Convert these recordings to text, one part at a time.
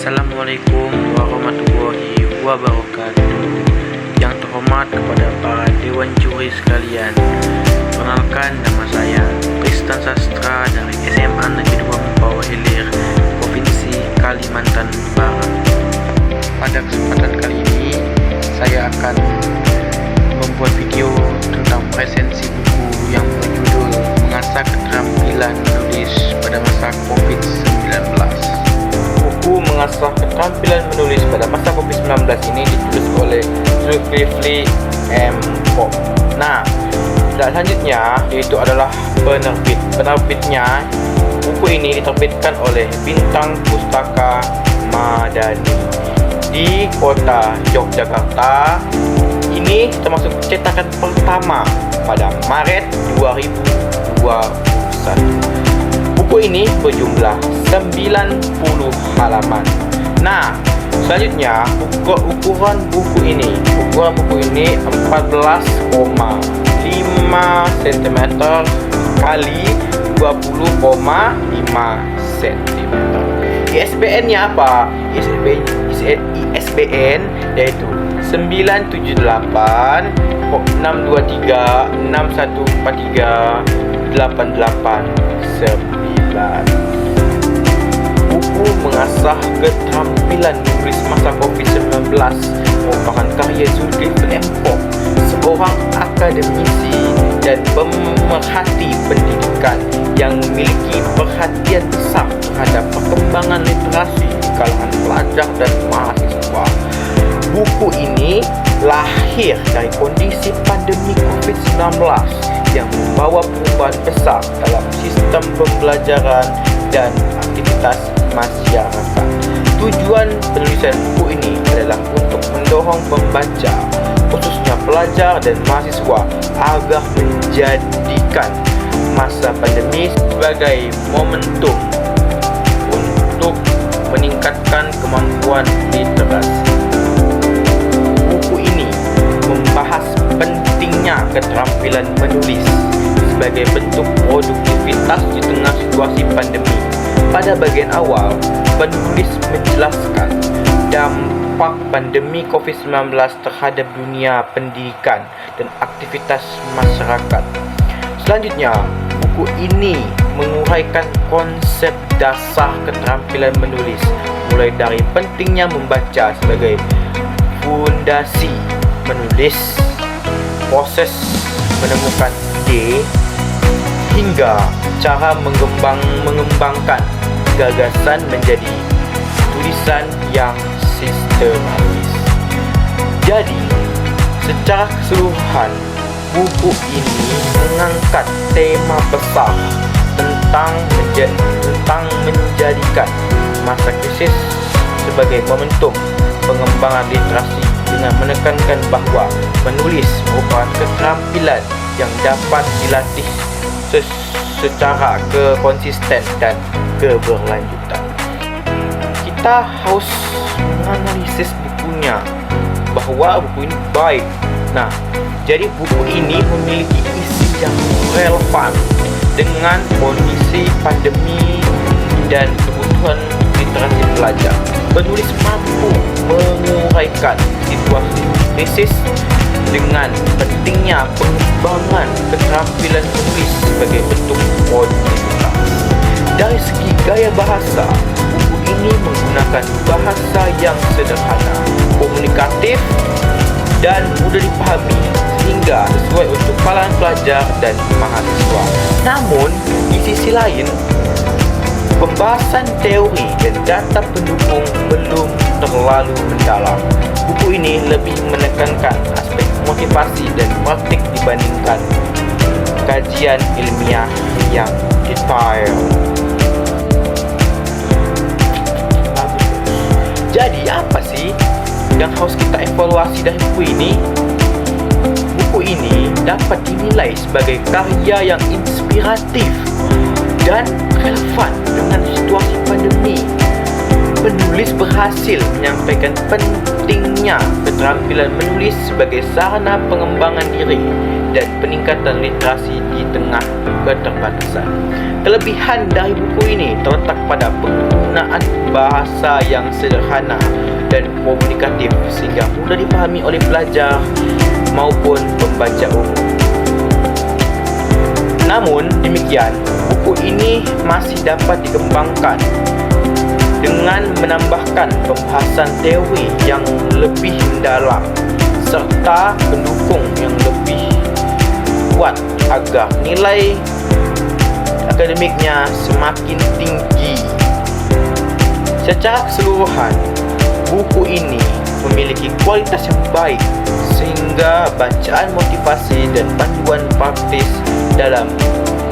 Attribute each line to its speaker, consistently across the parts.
Speaker 1: Assalamualaikum warahmatullahi wabarakatuh. Yang terhormat kepada para dewan juri sekalian, perkenalkan nama saya Tristan Sastra dari SMA Negeri 2 Mempawah Hilir, Provinsi Kalimantan Barat. Pada kesempatan kali ini saya akan membuat video tentang presensi buku yang berjudul Mengasah Keterampilan Menulis pada Masa COVID-19. Buku Mengasah Keterampilan Menulis pada Masa COVID-19 ini ditulis oleh Zulkifli M. Pop. Nah, selanjutnya yaitu adalah penerbit. Penerbitnya, buku ini diterbitkan oleh Bintang Pustaka Madani di kota Yogyakarta. Ini termasuk cetakan pertama pada Maret 2021. Buku ini berjumlah 90 halaman. Nah, selanjutnya ukuran buku ini 14,5 cm kali 20,5 cm. ISBN-nya apa? ISBN yaitu 978 623 6143 889. Buku Mengasah Keterampilan Menulis Masa COVID-19 merupakan karya Zulkifli M. Pop, seorang akademisi dan pemerhati pendidikan yang memiliki perhatian besar terhadap perkembangan literasi di kalangan pelajar dan mahasiswa. Buku ini lahir dari kondisi pandemi COVID-19 yang membawa perubahan besar dalam sistem pembelajaran dan aktivitas masyarakat. Tujuan penulisan buku ini adalah untuk mendorong pembaca, khususnya pelajar dan mahasiswa, agar menjadikan masa pandemi sebagai momentum untuk meningkatkan kemampuan literasi. Buku ini membahas pentingnya keterampilan menulis sebagai bentuk produktivitas di tengah situasi pandemi. Pada bagian awal, penulis menjelaskan dampak pandemi COVID-19 terhadap dunia pendidikan dan aktivitas masyarakat. Selanjutnya, buku ini menguraikan konsep dasar keterampilan menulis, mulai dari pentingnya membaca sebagai fondasi menulis, proses menemukan ide, hingga cara mengembangkan gagasan menjadi tulisan yang sistematis. Jadi, secara keseluruhan, buku ini mengangkat tema besar tentang menjadikan masa krisis sebagai momentum pengembangan literasi dengan menekankan bahawa menulis merupakan keterampilan yang dapat dilatih secara konsisten dan keberlanjutan. Kita harus menganalisis bukunya bahawa buku ini baik. Nah, jadi buku ini memiliki isi yang relevan dengan kondisi pandemi dan kebutuhan literasi pelajar. Penulis mampu menguraikan situasi krisis dengan pentingnya pengembangan keterampilan menulis sebagai bentuk produktivitas. Dari segi gaya bahasa, buku ini menggunakan bahasa yang sederhana, komunikatif, dan mudah dipahami sehingga sesuai untuk kalangan pelajar dan mahasiswa. Namun, di sisi lain, pembahasan teori dan data pendukung belum terlalu mendalam. Buku ini lebih menekankan aspek motivasi dan praktik dibandingkan kajian ilmiah yang detail. Jadi apa sih yang harus kita evaluasi dari buku ini? Buku ini dapat dinilai sebagai karya yang inspiratif dan relevan dengan situasi pandemi. Penulis berhasil menyampaikan pentingnya keterampilan menulis sebagai sarana pengembangan diri dan peningkatan literasi di tengah keterbatasan. Kelebihan dari buku ini terletak pada penggunaan bahasa yang sederhana dan komunikatif sehingga mudah dipahami oleh pelajar maupun pembaca umum. Namun demikian, buku ini masih dapat dikembangkan dengan menambahkan pembahasan teori yang lebih mendalam serta pendukung yang lebih kuat agar nilai akademiknya semakin tinggi. Secara keseluruhan, buku ini memiliki kualitas yang baik sehingga bacaan motivasi dan panduan praktis dalam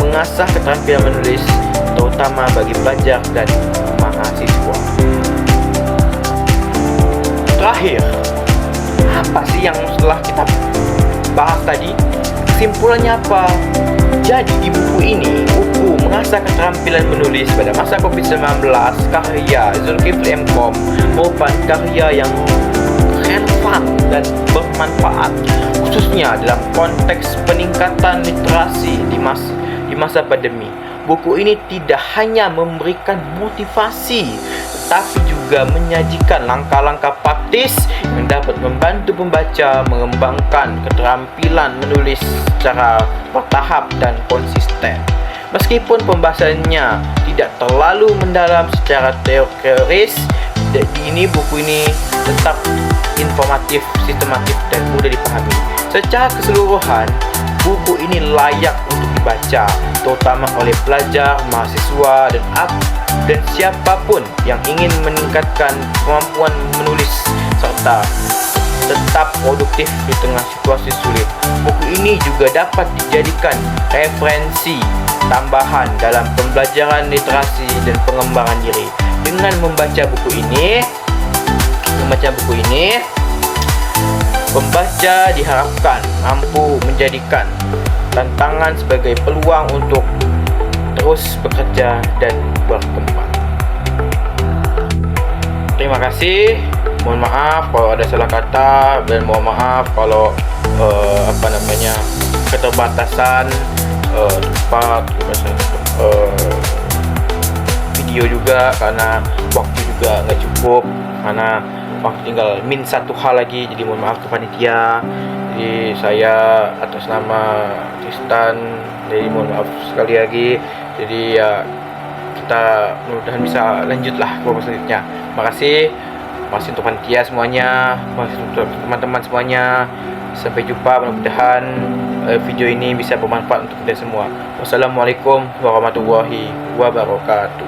Speaker 1: mengasah keterampilan menulis terutama bagi pelajar dan mahasiswa. Terakhir, apa sih yang setelah kita bahas tadi? Kesimpulannya apa? Jadi di buku ini, buku mengasah keterampilan menulis pada masa COVID-19 karya Zulkifli M. Kom merupakan karya yang relevan dan bermanfaat khususnya dalam konteks peningkatan literasi di masa pandemi. Buku ini tidak hanya memberikan motivasi tetapi juga menyajikan langkah-langkah praktis yang dapat membantu pembaca mengembangkan keterampilan menulis secara bertahap dan konsisten. Meskipun pembahasannya tidak terlalu mendalam secara teoris, buku ini tetap informatif, sistematif dan mudah dipahami. Secara keseluruhan, buku ini layak untuk dibaca, terutama oleh pelajar, mahasiswa dan siapapun yang ingin meningkatkan kemampuan menulis serta tetap produktif di tengah situasi sulit. Buku ini juga dapat dijadikan referensi tambahan dalam pembelajaran literasi dan pengembangan diri. Dengan membaca buku ini, pembaca diharapkan mampu menjadikan tantangan sebagai peluang untuk terus bekerja dan berkembang. Terima kasih. Mohon maaf kalau ada salah kata dan mohon maaf kalau keterbatasan tempat video juga karena waktu juga nggak cukup, karena waktu tinggal satu hal lagi. Jadi mohon maaf ke panitia. Jadi saya atas nama Tristan, jadi mohon maaf sekali lagi. Jadi ya kita mudah-mudahan bisa lanjutlah ke selanjutnya. Makasih untuk panitia semuanya, makasih untuk teman-teman semuanya. Sampai jumpa, mudah-mudahan video ini bisa bermanfaat untuk kita semua. Wassalamualaikum warahmatullahi wabarakatuh.